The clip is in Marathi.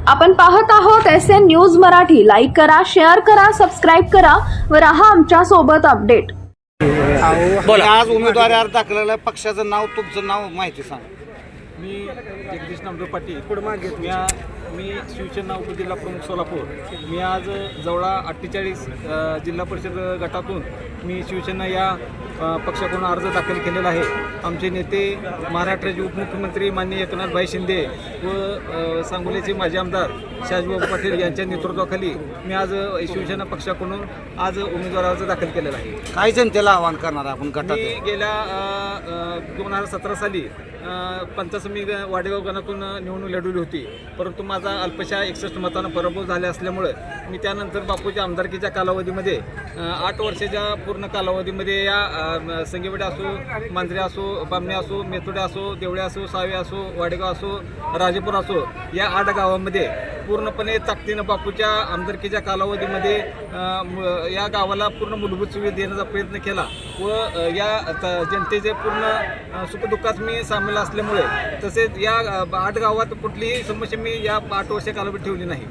आपण पाहत आहोत SN न्यूज मराठी। लाईक करा, शेअर करा, सबस्क्राइब करा व रहा आमच्या सोबत अपडेट। आज उमेदवारी अर्ज दाखल पक्षाचं नाव, तुमचं नाव माहिती सांग। मी जगदीश नामदेव पाटील मी शिवसेना उपजिल्हा प्रमुख सोलापूर। मी आज जवळा 48 जिल्हा परिषद गटातून मी शिवसेना या पक्षाकडून अर्ज दाखल केलेला आहे। आमचे नेते महाराष्ट्राचे उपमुख्यमंत्री माननीय एकनाथभाई शिंदे व सांगोलीचे माजी आमदार शहाजीबाबू पाटील यांच्या नेतृत्वाखाली मी आज शिवसेना पक्षाकडून आज उमेदवार अर्ज दाखल केलेला आहे। काय जनतेला आवाहन करणार आपण गटात? मी गेल्या 2017 साली पंचासमी वाडेगाव गणातून निवडणूक लढवली होती, परंतु माझा अल्पशा 61 मतांना पराभव झाले असल्यामुळे मी त्यानंतर बापूच्या आमदारकीच्या कालावधीमध्ये 8 वर्षाच्या पूर्ण कालावधीमध्ये या संगेवाडी असो, मांजरे असो, बामणे असो, मेथोडे असो, देवळे असो, सावे असो, वाडेगाव असो, राजेपूर असो, या 8 गावामध्ये पूर्णपणे ताकदीनं बापूच्या आमदारकीच्या कालावधीमध्ये या गावाला पूर्ण मूलभूत सुविधा देण्याचा प्रयत्न केला व या जनतेचे पूर्ण सुखदुःखात मी सामील असल्यामुळे तसेच या 8 गावात कुठलीही समस्या मी या 8 वर्ष कालावधीत ठेवली नाही।